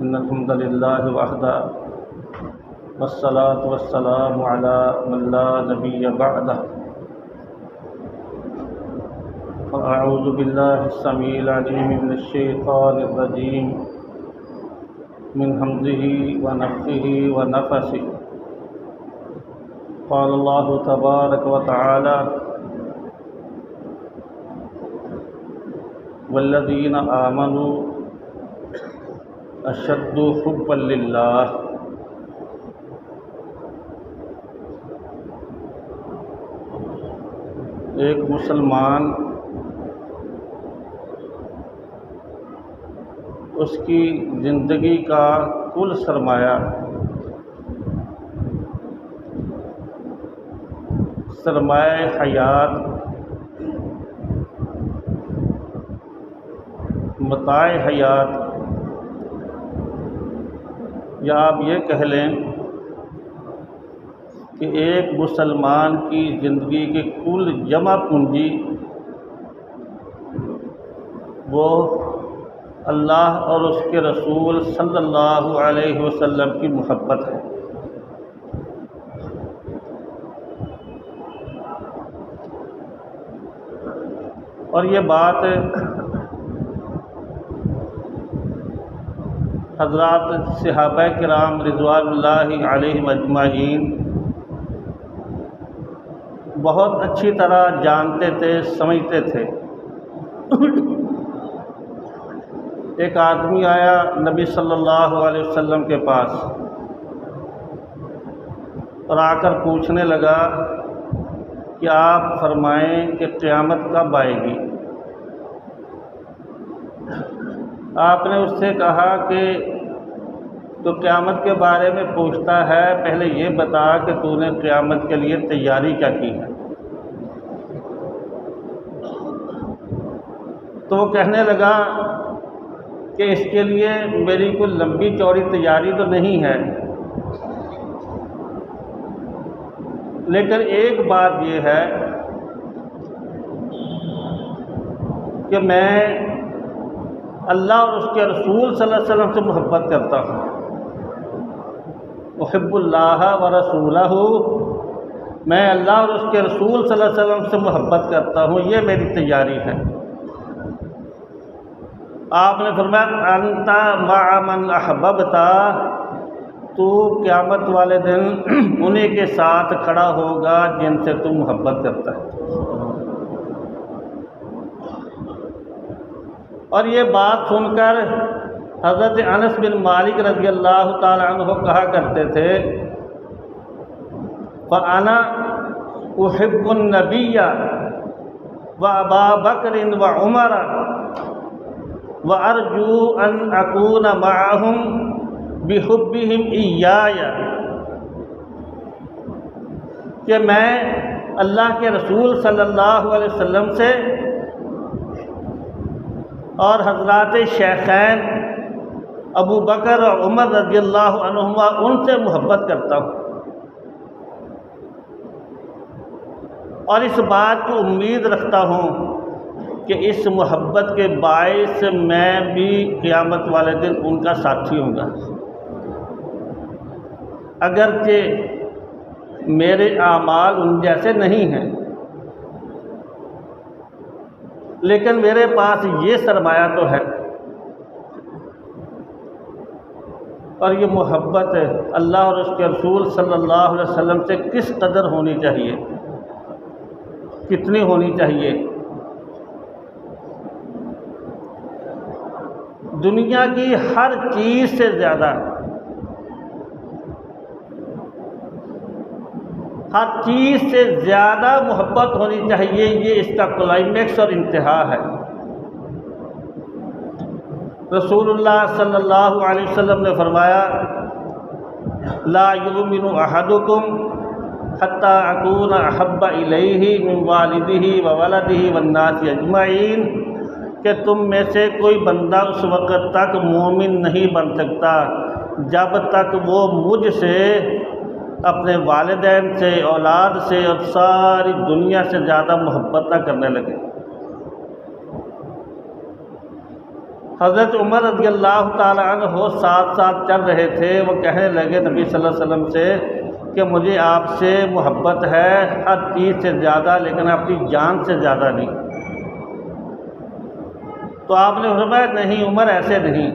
इन्नल हम्दुलिल्लाहि वहदा वस्सलातु वस्सलामु अला मन ला नबिय्य बअदह। अऊज़ु बिल्लाहि स्समीइल अलीम मिनश शैतानिर रजीम मिन हम्ज़िहि व नफ़्ख़िहि व नफ़सिहि। क़ाल अल्लाहु तबारक व तआला वल्लज़ीना आमनू अशद्दु हुब्बन लिल्लाह। एक मुसलमान उसकी ज़िंदगी का कुल सरमाया सरमाए हयात मताए हयात, या आप ये कह लें कि एक मुसलमान की ज़िंदगी की कुल जमा पूंजी वो अल्लाह और उसके रसूल सल्लल्लाहु अलैहि वसल्लम की मोहब्बत है। और ये बात हज़रात सहाबा किराम रिज़वानुल्लाहि अलैहिम अजमाइन बहुत अच्छी तरह जानते थे, समझते थे। एक आदमी आया नबी सल्लल्लाहु अलैहि वसल्लम के पास और आकर पूछने लगा कि आप फरमाएं कि क़यामत कब आएगी। आपने उससे कहा कि तो क़यामत के बारे में पूछता है, पहले ये बता कि तूने क़यामत के लिए तैयारी क्या की है। तो वो कहने लगा कि इसके लिए मेरी कोई लंबी चौड़ी तैयारी तो नहीं है, लेकिन एक बात ये है कि मैं अल्लाह और उसके रसूल सल्लल्लाहु अलैहि वसल्लम से मोहब्बत करता हूँ। उहिब्बुल्लाह व रसूलहू, मैं अल्लाह और उसके रसूल सल्लल्लाहु अलैहि वसल्लम से मोहब्बत करता हूँ, ये मेरी तैयारी है। आपने फरमाया अंता मअ मन अहबब्ता, तू क़यामत वाले दिन उन्हीं के साथ खड़ा होगा जिनसे तू मोहब्बत करता है। और ये बात सुनकर हज़रत अनस बिन मालिक रज़ियल्लाहु ताला अन्हु कहा करते थे, फ़अना उहिब्बुन नबिय्य व अबा बकर व उमर व अर्जू अन अकून मअहुम बिहुब्बिहिम इय्याय, कि मैं अल्लाह के रसूल सल्लल्लाहु अलैहि वसल्लम से और हज़रात शेखैन अबू बकर और उमर रज़ियल्लाहु अन्हुमा उनसे मोहब्बत करता हूँ। और इस बात की उम्मीद रखता हूँ कि इस मोहब्बत के बायस मैं भी क़यामत वाले दिन उनका साथी होऊंगा। अगरचे मेरे आमाल उन जैसे नहीं हैं, लेकिन मेरे पास ये सरमाया तो है। और ये मोहब्बत अल्लाह और उसके रसूल सल्लल्लाहु अलैहि वसल्लम से किस कदर होनी चाहिए, कितनी होनी चाहिए। दुनिया की हर चीज़ से ज़्यादा, हर चीज़ से ज़्यादा मोहब्बत होनी चाहिए। ये इसका क्लाइमेक्स और इंतहा है। रसूलुल्लाह सल्लल्लाहु अलैहि वसल्लम ने फरमाया, ला युमिनु अहदुकुम हत्ता अकूना अहब्बा इलैहि मिन वालिदिही व वलदिही वन्नासि अजमईन, कि तुम में से कोई बंदा उस वक़्त तक मोमिन नहीं बन सकता जब तक वो मुझसे, अपने वालिदैन से, औलाद से और सारी दुनिया से ज़्यादा मोहब्बत न करने लगे। हज़रत उमर रज़ियल्लाहु ताला अन्हु साथ साथ चल रहे थे। वो कहने लगे नबी सल्लल्लाहु अलैहि वसल्लम से कि मुझे आपसे मोहब्बत है हर चीज़ से ज़्यादा, लेकिन अपनी जान से ज़्यादा नहीं। तो आपने फरमाया नहीं उमर ऐसे नहीं।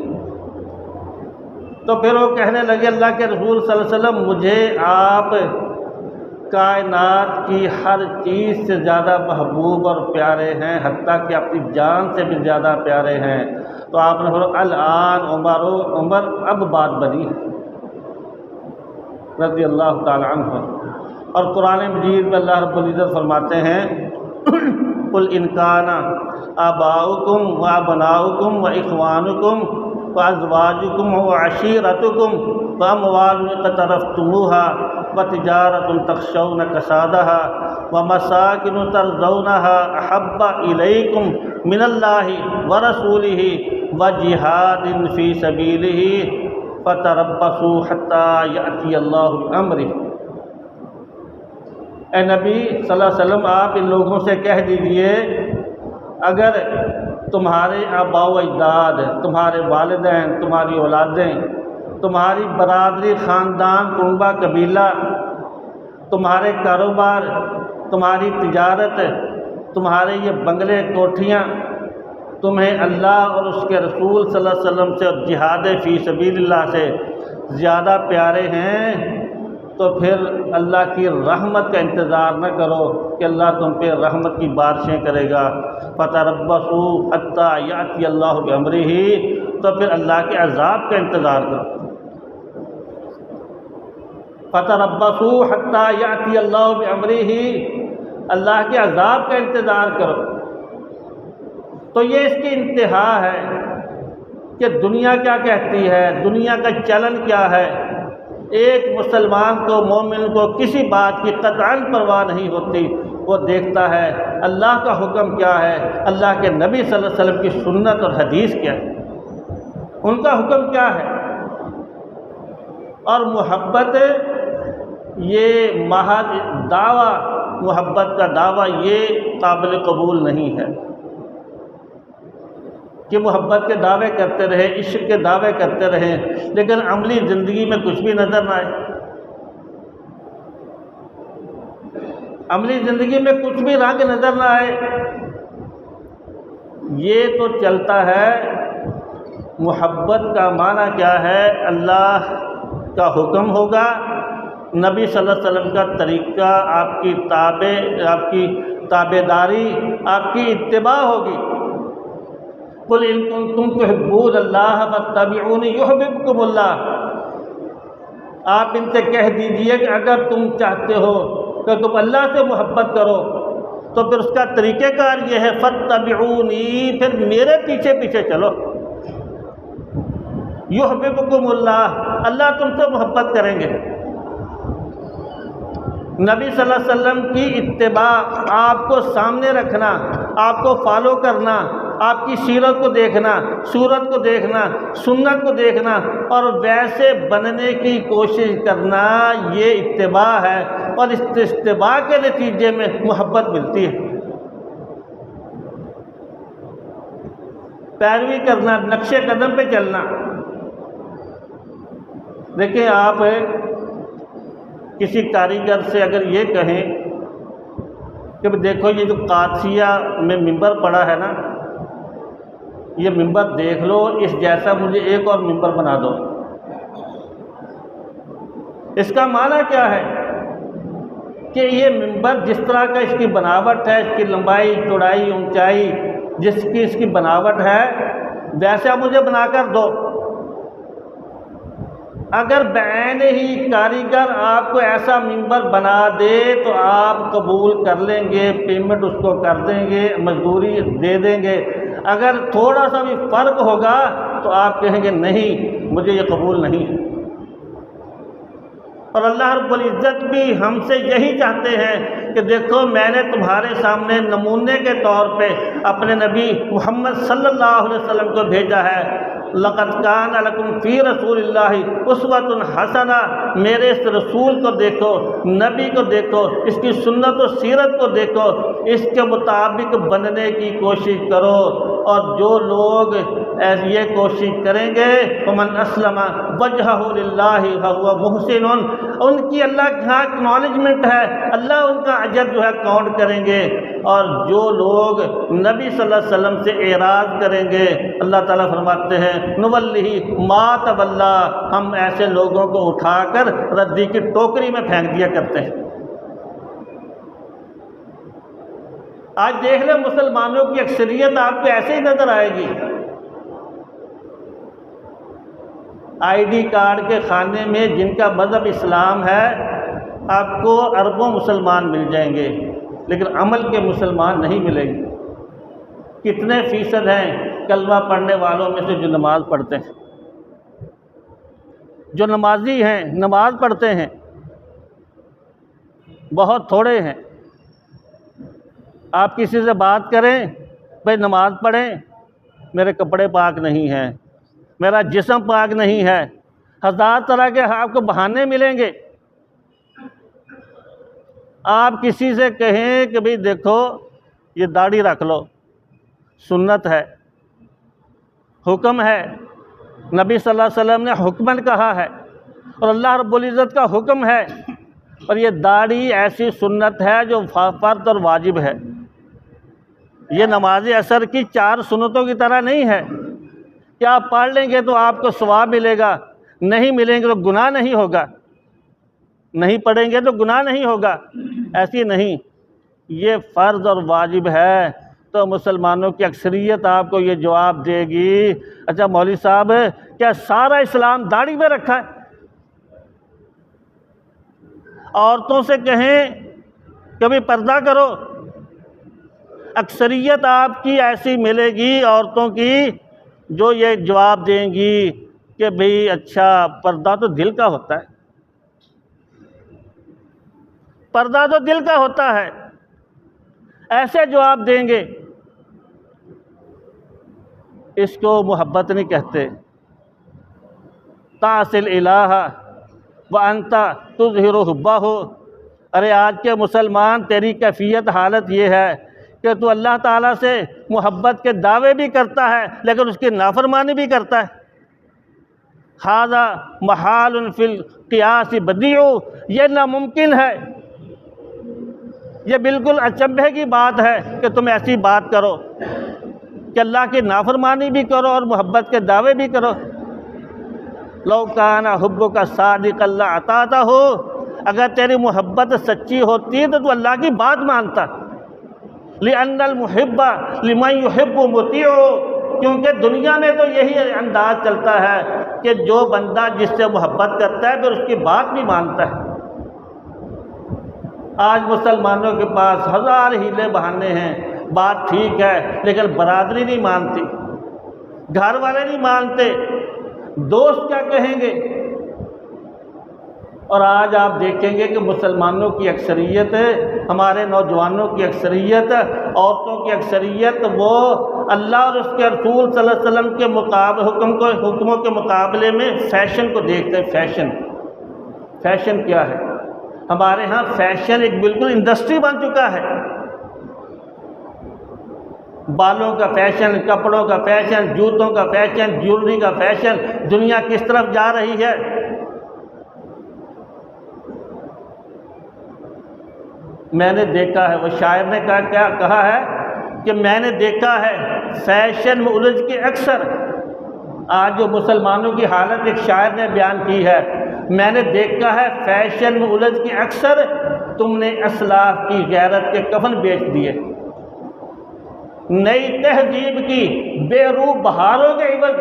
तो फिर वो कहने लगे अल्लाह के रसूल सल्लल्लाहु अलैहि वसल्लम मुझे आप कायनात की हर चीज़ से ज़्यादा महबूब और प्यारे हैं, हत्ता कि अपनी जान से भी ज़्यादा प्यारे हैं। तो आपने फरमाया अल-आन उमर अब बात बनी रज़ी अल्लाह ताला अन्हु। और कुरान मजीद में अल्लाह रब्बुल इज़्ज़त फरमाते हैं कुल इन काना आबाउकुम व अबनाउकुम व इख्वानुकुम व अज़वाजुकुम व अशीरतुकुम व अमवालुन इक़्तरफ़्तुमूहा व तिजारतुन तख़शौना कसादहा व मसाकिनु तरज़ौनहा अहब्बा इलैकुम मिनल्लाहि व रसूलिही व जिहादिन फ़ी सबीलिही फ़तरब्बसू हत्ता यअतियल्लाहु बिअम्रिही। ए नबी सल्लल्लाहु अलैहि वसल्लम आप इन लोगों से कह दीजिए अगर तुम्हारे आबाओ अजदाद, तुम्हारे वालिदैन, तुम्हारी औलादें, तुम्हारी बरादरी, ख़ानदान, कुनबा, कबीला, तुम्हारे कारोबार, तुम्हारी तिजारत, तुम्हारे ये बंगले कोठियाँ तुम्हें अल्लाह और उसके रसूल सल्लल्लाहु अलैहि वसल्लम से और जिहाद फ़ी सबीलिल्लाह से ज़्यादा प्यारे हैं, तो फिर अल्लाह की रहमत का इंतज़ार न करो कि अल्लाह तुम पे रहमत की बारिशें करेगा। फ़तरब्बसू हत्ता यातियल्लाहु बिअम्रिही, तो फिर अल्लाह के अज़ाब का इंतज़ार करो। फ़तरब्बसू हत्ता यातियल्लाहु बिअम्रिही, अल्लाह के अज़ाब का इंतज़ार करो। तो ये इसकी इंतहा है कि दुनिया क्या कहती है, दुनिया का चलन क्या है। एक मुसलमान को, मोमिन को किसी बात की कतअन परवाह नहीं होती। वो देखता है अल्लाह का हुक्म क्या है, अल्लाह के नबी सल्लल्लाहु अलैहि वसल्लम की सुन्नत और हदीस क्या है, उनका हुक्म क्या है। और मोहब्बत ये महज दावा, मोहब्बत का दावा ये काबिल कबूल नहीं है कि मोहब्बत के दावे करते रहे, इश्क के दावे करते रहे, लेकिन अमली ज़िंदगी में कुछ भी नज़र ना आए। अमली ज़िंदगी में कुछ भी रंग नज़र ना आए। ये तो चलता है। मोहब्बत का माना क्या है, अल्लाह का हुक्म होगा, नबी सल्लल्लाहु अलैहि वसल्लम का तरीक़ा, आपकी ताबेदारी, आपकी इत्तिबा होगी। कुल इन कुंतुम तुहिब्बूनल्लाह फत्तबिऊनी युहब्बुकुमुल्लाह। आप इनसे कह दीजिए कि अगर तुम चाहते हो कि तुम अल्लाह से मोहब्बत करो तो फिर उसका तरीक़ेकार ये है फत्तबिऊनी, फिर मेरे पीछे पीछे चलो। युहब्बुकुमुल्लाह, अल्लाह तुमसे मोहब्बत करेंगे। नबी सल्लल्लाहु अलैहि वसल्लम की इत्तिबा, आपको सामने रखना, आपको फॉलो करना, आपकी सीरत को देखना, सूरत को देखना, सुन्नत को देखना और वैसे बनने की कोशिश करना, ये इत्तिबा है। और इस इत्तिबा के नतीजे में मोहब्बत मिलती है। पैरवी करना, नक्शे कदम पे चलना। देखिए, आप किसी कारीगर से अगर ये कहें कि देखो ये जो कादसिया में मिंबर पड़ा है ना, ये मिंबर देख लो, इस जैसा मुझे एक और मिंबर बना दो। इसका माना क्या है कि ये मिंबर जिस तरह का इसकी बनावट है, इसकी लंबाई, चौड़ाई, ऊंचाई, जिसकी इसकी बनावट है, वैसा मुझे बनाकर दो। अगर बैन ही कारीगर आपको ऐसा मिंबर बना दे तो आप कबूल कर लेंगे, पेमेंट उसको कर देंगे, मजदूरी दे देंगे। अगर थोड़ा सा भी फ़र्क होगा तो आप कहेंगे नहीं, मुझे ये कबूल नहीं है। और अल्लाह रब्बुल इज़्ज़त भी हमसे यही चाहते हैं कि देखो, मैंने तुम्हारे सामने नमूने के तौर पे अपने नबी मोहम्मद सल्लल्लाहु अलैहि वसल्लम को भेजा है। लक़द कान लकुम फ़ी रसूलिल्लाहि उस्वतुन हसना, मेरे इस रसूल को देखो, नबी को देखो, इसकी सुन्नत और सीरत को देखो, इसके मुताबिक बनने की कोशिश करो। और जो लोग ऐसी ये कोशिश करेंगे वमन अस्लमा वजहहु लिल्लाहि फहुवा मुहसिनुन, उनकी अल्लाह के यहाँ एक्नॉलेजमेंट है, अल्लाह उनका अजर जो है काउंट करेंगे। और जो लोग नबी सल्लल्लाहु अलैहि वसल्लम से एराज़ करेंगे, अल्लाह ताला फरमाते हैं नुवल्लिही मा तवल्ला, हम ऐसे लोगों को उठाकर रद्दी की टोकरी में फेंक दिया करते हैं। आज देख ले मुसलमानों की अक्सरियत आपको ऐसे ही नज़र आएगी। आईडी कार्ड के खाने में जिनका मज़हब इस्लाम है आपको अरबों मुसलमान मिल जाएंगे, लेकिन अमल के मुसलमान नहीं मिलेंगे। कितने फ़ीसद हैं कलमा पढ़ने वालों में से जो नमाज़ पढ़ते हैं, जो नमाजी हैं, नमाज़ पढ़ते हैं? बहुत थोड़े हैं। आप किसी से बात करें, भाई नमाज़ पढ़ें, मेरे कपड़े पाक नहीं हैं, मेरा जिस्म पाक नहीं है, हज़ार तरह के आपको बहाने मिलेंगे। आप किसी से कहें कि भाई देखो ये दाढ़ी रख लो, सुन्नत है, हुक्म है, नबी सल्लल्लाहु अलैहि वसल्लम ने हुक्मन कहा है और अल्लाह रब्बुल इज़्ज़त का हुक्म है, और ये दाढ़ी ऐसी सुन्नत है जो फ़र्ज़ और वाजिब है। ये नमाज असर की 4 सुन्नतों की तरह नहीं है कि आप पढ़ लेंगे तो आपको सवाब मिलेगा, नहीं मिलेंगे तो गुनाह नहीं होगा, नहीं पढ़ेंगे तो गुनाह नहीं होगा, ऐसी नहीं। ये फ़र्ज़ और वाजिब है। तो मुसलमानों की अक्सरियत आपको ये जवाब देगी, अच्छा मौलवी साहब क्या सारा इस्लाम दाढ़ी में रखा है? औरतों से कहें कभी पर्दा करो, अक्सरियत आपकी ऐसी मिलेगी औरतों की जो ये जवाब देंगी कि भाई अच्छा पर्दा तो दिल का होता है, पर्दा तो दिल का होता है, ऐसे जवाब देंगे। इसको मोहब्बत नहीं कहते। तासिल इलाहा व अंता तुज़हिरु हुब्बहु, अरे आज के मुसलमान तेरी कैफियत हालत ये है कि तू अल्लाह ताला से मोहब्बत के दावे भी करता है लेकिन उसकी नाफरमानी भी करता है। हाज़ा महालुन फिल क़ियास बदीउ, ये नामुमकिन है, ये बिल्कुल अचंभे की बात है कि तुम ऐसी बात करो कि अल्लाह की नाफरमानी भी करो और मोहब्बत के दावे भी करो। लौ काना हुब्बुका सादिक़न लअताअहु, अगर तेरी मोहब्बत सच्ची होती तो तू अल्लाह की बात मानता। लिअन्नल मुहिब्बा लिमन युहिब्बु मुतीअ, क्योंकि दुनिया में तो यही अंदाज़ चलता है कि जो बंदा जिससे मोहब्बत करता है फिर उसकी बात भी मानता है। आज मुसलमानों के पास 1000 हीले बहाने हैं, बात ठीक है लेकिन बरादरी नहीं मानती, घर वाले नहीं मानते, दोस्त क्या कहेंगे। और आज आप देखेंगे कि मुसलमानों की अक्सरियत, हमारे नौजवानों की अक्सरियत, औरतों की अक्सरियत वो अल्लाह और उसके रसूल सल्लल्लाहु अलैहि वसल्लम के हुक्मों के मुकाबले में फ़ैशन को देखते हैं। फ़ैशन क्या है? हमारे यहाँ फ़ैशन एक बिल्कुल इंडस्ट्री बन चुका है। बालों का फ़ैशन, कपड़ों का फ़ैशन, जूतों का फ़ैशन, ज्वेलरी का फ़ैशन, दुनिया किस तरफ जा रही है। मैंने देखा है, वो शायर ने क्या कहा है कि मैंने देखा है फ़ैशन में उलझ के अक्सर। आज जो मुसलमानों की हालत एक शायर ने बयान की है, मैंने देखा है फ़ैशन में उलझ के अक्सर, तुमने असलाफ की गैरत के कफन बेच दिए। नई तहजीब की बेरूह बहारों के इवज़,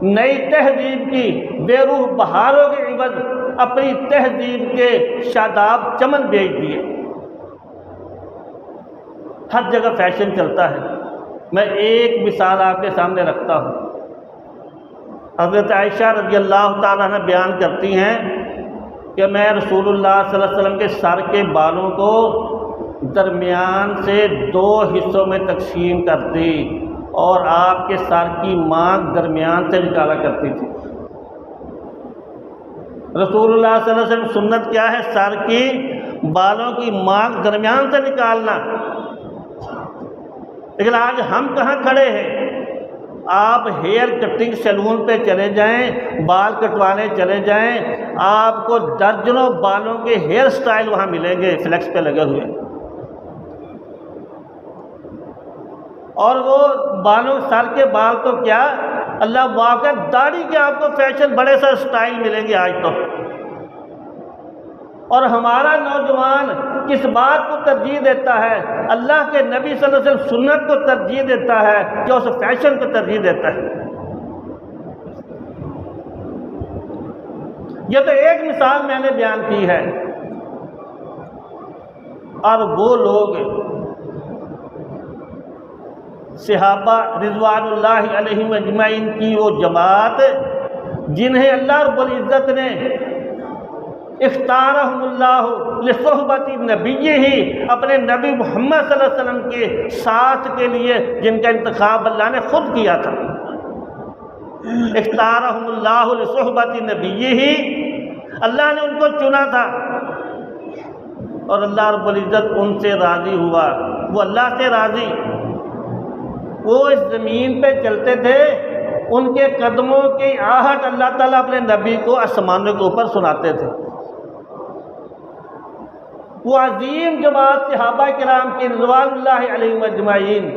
नई तहजीब की बेरूह बहारों के इवज़ अपनी तहजीब के शादाब चमन बेच दिए। हर जगह फ़ैशन चलता है। मैं एक मिसाल आपके सामने रखता हूँ। हज़रत आयशा रज़ियल्लाहु ताला अन्हा बयान करती हैं कि मैं रसूलुल्लाह सल्लल्लाहु अलैहि वसल्लम के सर के बालों को दरमियान से 2 हिस्सों में तकसीम करती और आपके सर की मांग दरमियान से निकाला करती थी। रसूलुल्लाह सल्लल्लाहु अलैहि वसल्लम सुन्नत क्या है? सर की बालों की मांग दरमियान से निकालना। लेकिन आज हम कहाँ खड़े हैं? आप हेयर कटिंग सैलून पे चले जाएं, बाल कटवाने चले जाएं, आपको दर्जनों बालों के हेयर स्टाइल वहाँ मिलेंगे फ्लेक्स पे लगे हुए। और वो बालों, सर के बाल तो क्या, अल्लाह वाक़, दाढ़ी के आपको फैशन बड़े सा स्टाइल मिलेंगे आज तो। और हमारा नौजवान किस बात को तरजीह देता है? अल्लाह के नबी सल्लल्लाहु अलैहि वसल्लम सुन्नत को तरजीह देता है या उस फैशन को तरजीह देता है? यह तो एक मिसाल मैंने बयान की है। और वो लोग सहाबा रिज़वानुल्लाहि अलैहिम अजमईन की वो जमात जिन्हें अल्लाह रब्बुल इज़्ज़त ने इख्तारहुमुल्लाहु लिसुहबति नबिय्यिही, अपने नबी मोहम्मद सल्लल्लाहु अलैहि वसल्लम के साथ के लिए जिनका इंतखाब अल्लाह ने खुद किया था। इख्तारहुमुल्लाहु लिसुहबति नबिय्यिही, अल्लाह ने उनको चुना था और अल्लाह रब्बुल इज़्ज़त उनसे राज़ी हुआ। वो अल्लाह से राज़ी, वो इस ज़मीन पे चलते थे, उनके कदमों की आहट अल्लाह ताला अपने नबी को आसमानों के ऊपर सुनाते थे। वो अजीम जमात सहाबा किराम की रिज़वानुल्लाहि अलैहिम अजमईन,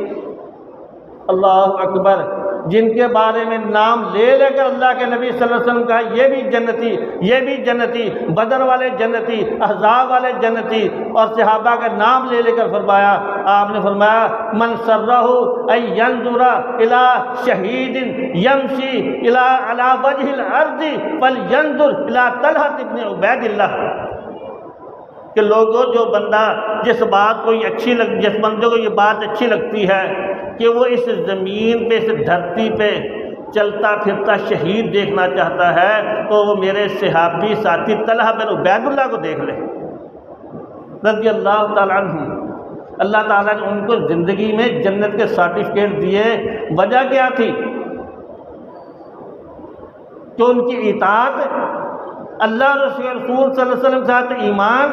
अल्लाह अकबर, जिनके बारे में नाम ले लेकर अल्लाह के नबी सल्लल्लाहु अलैहि वसल्लम कहा ये भी जन्नती, ये भी जन्नती, बदर वाले जन्नती, अहज़ाब वाले जन्नती, और सहाबा का नाम ले लेकर फरमाया, आपने फरमाया मन सर्रहु अन यंजुरा इला शहीदिन यमशी इला अला वजहिल अर्ज़ि फलयंजुर इला तलहत इब्न उबैदिल्लाह, कि लोगों, जो बंदा, जिस बात को ये अच्छी लग, जिस बंदे को ये बात अच्छी लगती है कि वो इस ज़मीन पे, इस धरती पे चलता फिरता शहीद देखना चाहता है, तो वो मेरे सहाबी साथी तलहा बिन उबैदुल्लाह को देख ले रज़ी अल्लाह ताला अन्हु। अल्लाह ताला ने उनको ज़िंदगी में जन्नत के सर्टिफिकेट दिए। वजह क्या थी? कि उनकी इताअत, अल्लाह रसूल सल्लल्लाहु अलैहि वसल्लम के साथ ईमान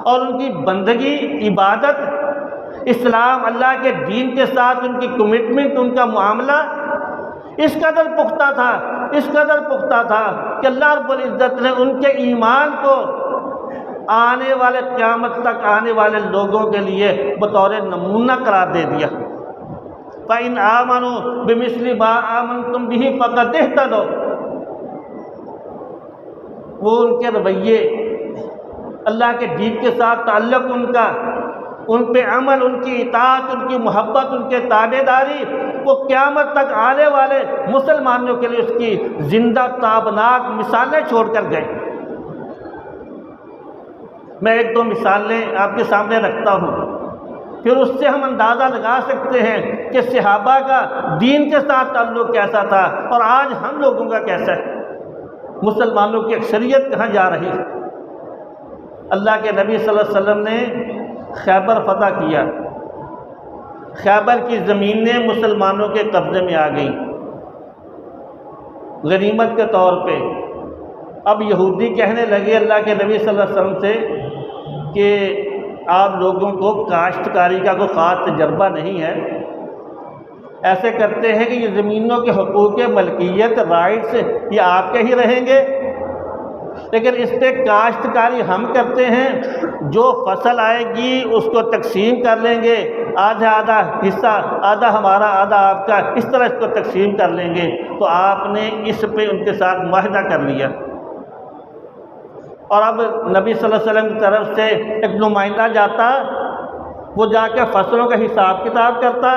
और उनकी बंदगी, इबादत, इस्लाम, अल्लाह के दीन के साथ उनकी कमिटमेंट, उनका मामला इस कदर पुख्ता था, इस कदर पुख्ता था कि अल्लाह रब्बुल इज़्ज़त ने उनके ईमान को आने वाले क़यामत तक आने वाले लोगों के लिए बतौर नमूना करार दे दिया। फ़इन आमनू बिमिस्लि मा आमनतुम बिही फ़क़द इह्तदौ। वो उनके रवैये, अल्लाह के दीन के साथ ताल्लुक़ उनका, उन पे अमल, उनकी इताअत, उनकी मोहब्बत, उनके ताबेदारी, वो क़यामत तक आने वाले मुसलमानों के लिए उसकी ज़िंदा ताबनाक मिसालें छोड़ कर गए। मैं एक दो मिसालें आपके सामने रखता हूँ, फिर उससे हम अंदाज़ा लगा सकते हैं कि सहाबा का दीन के साथ ताल्लुक़ कैसा था और आज हम लोगों का कैसा है, मुसलमानों की अक्सरियत कहाँ जा रही है। अल्लाह के नबी सल्लल्लाहु अलैहि वसल्लम ने खैबर फ़तह किया, खैबर की ज़मीनें मुसलमानों के कब्ज़े में आ गई गनीमत के तौर पे। अब यहूदी कहने लगे अल्लाह के नबी सल्लल्लाहु अलैहि वसल्लम से कि आप लोगों को काश्तकारी का कोई ख़ास तजर्बा नहीं है, ऐसे करते हैं कि ये ज़मीनों के हकूक़ मलकियत, राइट्स, ये आपके ही रहेंगे, लेकिन इस पर काश्तकारी हम करते हैं, जो फसल आएगी उसको तकसीम कर लेंगे, आधा आधा हिस्सा, आधा हमारा आधा आपका, इस तरह इसको तकसीम कर लेंगे। तो आपने इस पे उनके साथ मुआहदा कर लिया। और अब नबी सल्लल्लाहु अलैहि वसल्लम की तरफ से एक नुमाइंदा जाता, वो जाकर फसलों का हिसाब किताब करता,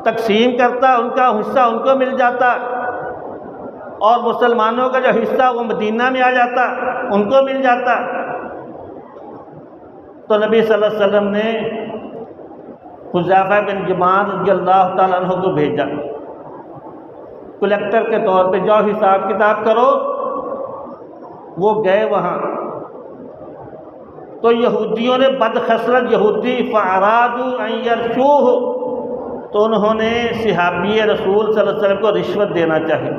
तकसीम करता, उनका हिस्सा उनको मिल जाता, और मुसलमानों का जो हिस्सा वो मदीना में आ जाता, उनको मिल जाता। तो नबी सल्लल्लाहु अलैहि वसल्लम ने हुज़ैफ़ा बिन यमान रज़ियल्लाहु ताला अन्हु को भेजा कलेक्टर के तौर पे, जाओ हिसाब किताब करो। वो गए वहाँ, तो यहूदियों ने, बदखसरत यहूदी, फ़अरादू अन यरशूहु, तो उन्होंने सहाबी रसूल सल्लल्लाहु अलैहि वसल्लम को रिश्वत देना चाहिए,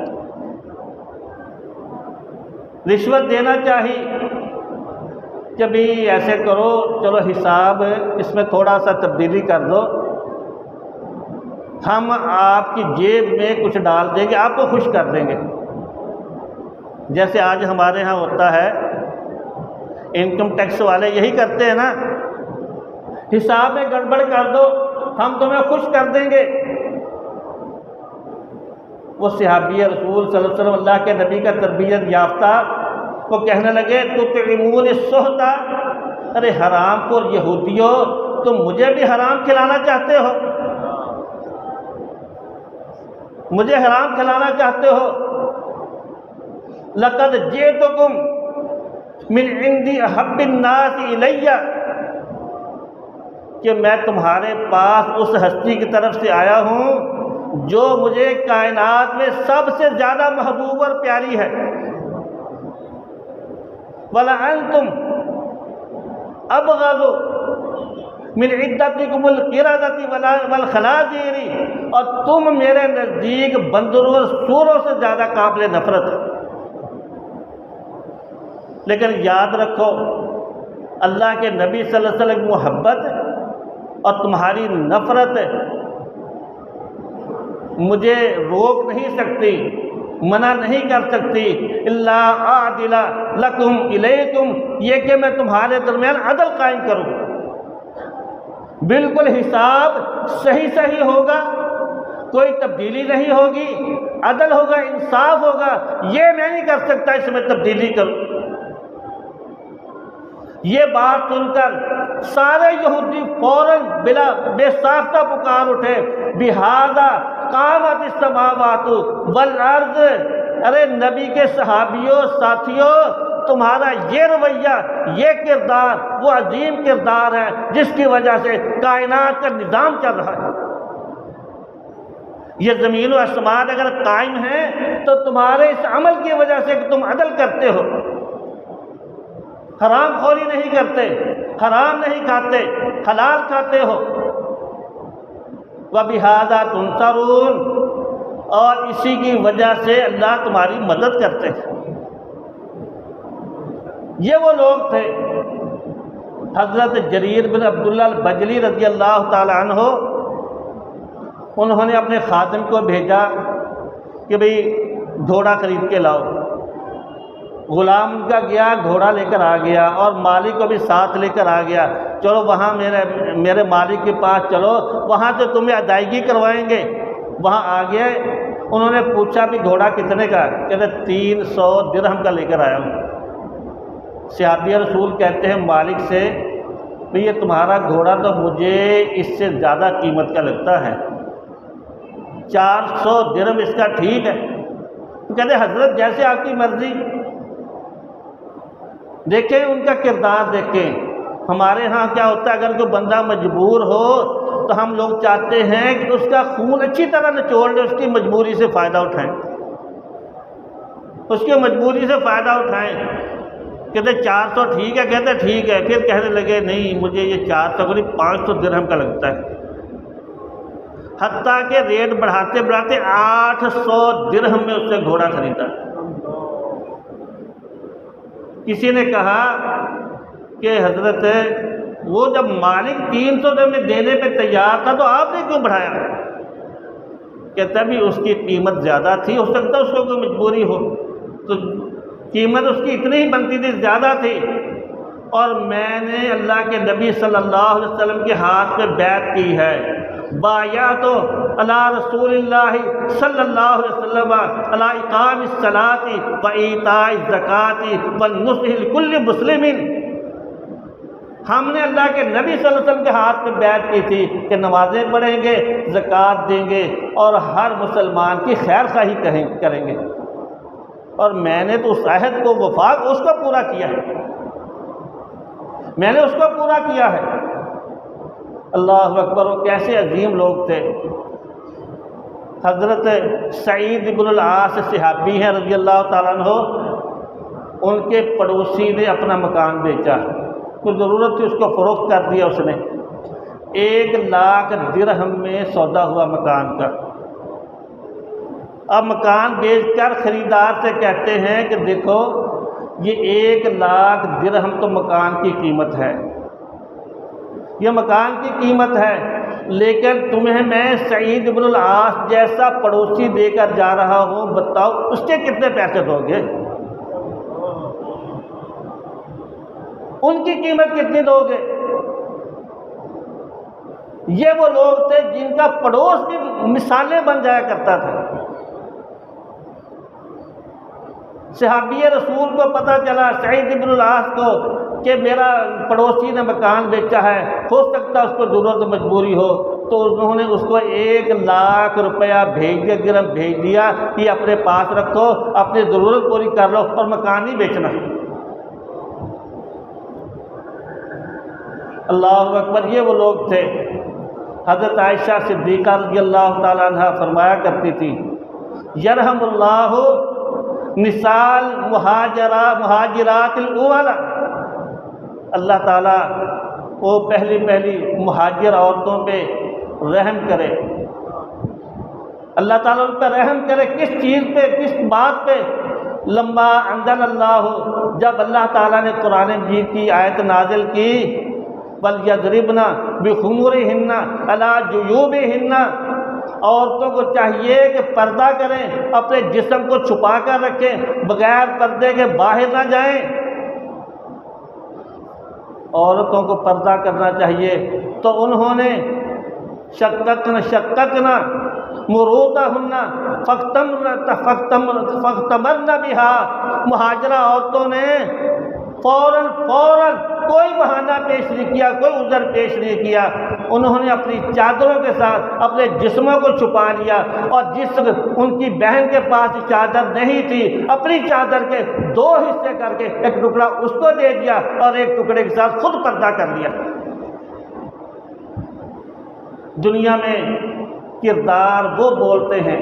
रिश्वत देना चाहिए कि भाई ऐसे करो, चलो हिसाब इसमें थोड़ा सा तब्दीली कर दो। हम आपकी जेब में कुछ डाल देंगे, आपको खुश कर देंगे। जैसे आज हमारे यहाँ होता है, इनकम टैक्स वाले यही करते हैं ना, हिसाब में गड़बड़ कर दो हम तुम्हें खुश कर देंगे। वो सहाबी रसूल सल्लल्लाहु अलैहि वसल्लम अल्लाह के नबी का तरबियत याफ्ता, वो कहने लगे तुतिमून सोहता, अरे हराम को यहूदियों, तुम मुझे भी हराम खिलाना चाहते हो, मुझे हराम खिलाना चाहते हो। लक़द जीतुकुम मिन इंदी अहब्बिन नास इलैया, कि मैं तुम्हारे पास उस हस्ती की तरफ से आया हूँ जो मुझे कायनात में सबसे ज़्यादा महबूब और प्यारी है। वला अंतुम अबग़ज़ु मिन इद्दतिकुमुल क़िरदति वल खनाज़ीरी, और तुम मेरे नज़दीक बंदरों और सूरों से ज़्यादा काबिल नफ़रत हो। लेकिन याद रखो, अल्लाह के नबी सल्लल्लाहु अलैहि वसल्लम की मोहब्बत और तुम्हारी नफ़रत मुझे रोक नहीं सकती, मना नहीं कर सकती। इल्ला आदिला लकुम इलैकुम, ये कि मैं तुम्हारे दरमियान अदल कायम करूँ, बिल्कुल हिसाब सही सही होगा, कोई तब्दीली नहीं होगी, अदल होगा, इंसाफ होगा। ये मैं नहीं कर सकता इसमें तब्दीली करूँ। ये बात सुनकर सारे यहूदी फौरन बिला बेसाख्ता पुकार उठे, बिहादा कामत इस्समावातु वल अर्ज़, अरे नबी के सहाबियों साथियों, तुम्हारा ये रवैया, ये किरदार वो अजीम किरदार है जिसकी वजह से कायनात का निज़ाम चल रहा है। ये ज़मीन और आसमान अगर कायम है तो तुम्हारे इस अमल की वजह से कि तुम अदल करते हो, हराम खोरी नहीं करते, हराम नहीं खाते, हलाल खाते हो। व बिहादा तुनसरून, और इसी की वजह से अल्लाह तुम्हारी मदद करते हैं। ये वो लोग थे। हज़रत जरीर बिन अब्दुल्ला बजली रज़ी अल्लाह ताला अन्हो, उन्होंने अपने खादिम को भेजा कि भाई घोड़ा खरीद के लाओ। गुलाम का गया, घोड़ा लेकर आ गया और मालिक को भी साथ लेकर आ गया। चलो वहाँ मेरे मालिक के पास चलो, वहाँ से तुम्हें अदायगी करवाएंगे। वहाँ आ गए, उन्होंने पूछा भी घोड़ा कितने का? कहते 300 दिरहम का लेकर आया हूँ। सहाबी रसूल कहते हैं मालिक से, भाई ये तुम्हारा घोड़ा तो मुझे इससे ज़्यादा कीमत का लगता है, 400 दिरहम इसका ठीक है? तो कहते हज़रत जैसे आपकी मर्ज़ी। देखें उनका किरदार, देखें हमारे यहाँ क्या होता है, अगर कोई बंदा मजबूर हो तो हम लोग चाहते हैं कि उसका खून अच्छी तरह निचोड़ ले, उसकी मजबूरी से फ़ायदा उठाएं, उसकी मजबूरी से फ़ायदा उठाएं। कहते 400 ठीक है? कहते ठीक है। फिर कहने लगे नहीं, मुझे ये 400 को नहीं 500 दिरहम का लगता है। हत्ता के रेट बढ़ाते बढ़ाते 800 दिरहम में उससे घोड़ा खरीदा। किसी ने कहा कि हजरत वो जब मालिक 300 में देने पे तैयार था तो आपने क्यों बढ़ाया? कहता भी उसकी कीमत ज़्यादा थी, हो सकता है उसको कोई मजबूरी हो, तो कीमत उसकी इतनी ही बनती थी, ज़्यादा थी। और मैंने अल्लाह के नबी सल्लल्लाहु अलैहि वसल्लम के हाथ पे बैत की है, बाया तो अला रसूलिल्लाह सल्लल्लाहु अलैहि वसल्लम अला इकामिस सलाती व ईताइज़ ज़काती व नुस्हिल कुल्लि मुस्लिमिन। हमने अल्लाह के नबी सल्लल्लाहु अलैहि वसल्लम के हाथ में बैत की थी कि नमाज़ें पढ़ेंगे, ज़कात देंगे और हर मुसलमान की खैर खाही करेंगे। और मैंने तो उस अहद को वफा उसको पूरा किया है, मैंने उसको पूरा किया है। अल्लाह अकबर, वो कैसे अजीम लोग थे। हज़रत सईद इब्नुल आस सहाबी हैं रज़ी अल्लाह ताला अन्हु, उनके पड़ोसी ने अपना मकान बेचा, कुछ ज़रूरत थी उसको फ़रोख्त कर दिया उसने। 1 लाख दिरहम में सौदा हुआ मकान का। अब मकान बेचकर ख़रीदार से कहते हैं कि देखो ये 1 लाख दिरहम तो मकान की कीमत है, ये मकान की कीमत है, लेकिन तुम्हें मैं सईद इब्नुल आस जैसा पड़ोसी देकर जा रहा हूँ, बताओ उसके कितने पैसे दोगे? उनकी कीमत कितनी दोगे? ये वो लोग थे जिनका पड़ोस भी मिसालें बन जाया करता था। सहाबी रसूल को पता चला सईद इब्नुल आस को कि मेरा पड़ोसी ने मकान बेचा है, हो सकता है उसको ज़रूरत मजबूरी हो, तो उन्होंने उसको 1 लाख रुपया भेज दिया कि अपने पास रखो, अपनी ज़रूरत पूरी कर लो और मकान ही बेचना। अल्लाह अकबर। ये वो लोग थे। हज़रत आयशा सिद्दीक़ा रज़ियल्लाहु ताला अन्हा फरमाया करती थी, यरहमुल्लाहु निसाल मुहाजिरातिल उवला, अल्लाह ताला वो पहली मुहाजिर औरतों पे रहम करे, अल्लाह ताला उन पर रहम करे। किस चीज़ पे, किस बात पे? लम्मा अंज़ल अल्लाह, जब अल्लाह ताला ने कुरान मजीद की आयत नाजिल की, बल यज़रिबना बिखुमुरिहिन्ना अला जुयूबिहिन्ना, औरतों को चाहिए कि पर्दा करें, अपने जिस्म को छुपा कर रखें, बगैर पर्दे के बाहर ना जाएं। औरतों को पर्दा करना चाहिए। तो उन्होंने शक्ककना मुरूदहुन्ना फख्तमरना बिहा, मुहाजरा औरतों ने फ़ौरन कोई बहाना पेश नहीं किया, कोई उज़र पेश नहीं किया। उन्होंने अपनी चादरों के साथ अपने जिस्मों को छुपा लिया, और जिस उनकी बहन के पास चादर नहीं थी, अपनी चादर के 2 हिस्से करके एक टुकड़ा उसको दे दिया और एक टुकड़े के साथ खुद पर्दा कर लिया। दुनिया में किरदार वो बोलते हैं,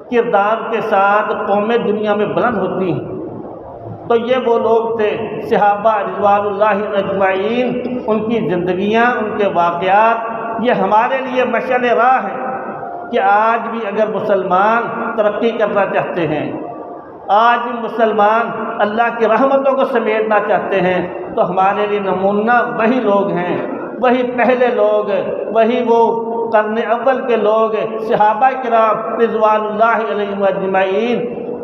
किरदार के साथ कौमें दुनिया में बुलंद होती हैं। तो ये वो लोग थे सहाबा रिज़वानुल्लाहि अजमाइन। उनकी ज़िंदगियाँ, उनके वाक़यात ये हमारे लिए मशअल राह है कि आज भी अगर मुसलमान तरक्की करना चाहते हैं, आज भी मुसलमान अल्लाह की रहमतों को समेटना चाहते हैं, तो हमारे लिए नमूना वही लोग हैं, वही पहले लोग, वही वो करने अव्वल के लोग सहाबा किराम रिज़वानुल्लाहि अलैहिम अजमाइन।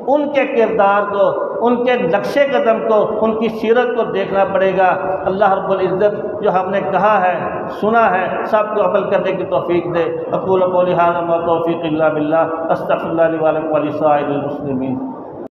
उनके किरदार को, उनके नक्शे कदम को, उनकी सीरत को देखना पड़ेगा। अल्लाह रब्बुल इज़्ज़त जो हमने कहा है, सुना है, सबको अमल करने की तौफ़ीक दे। अक़ूलु क़ौली हाज़ा व तौफ़ीक़ इल्ला बिल्लाह, अस्तग़फ़िरुल्लाह ली व लकुम व लिसाइरिल मुस्लिमीन।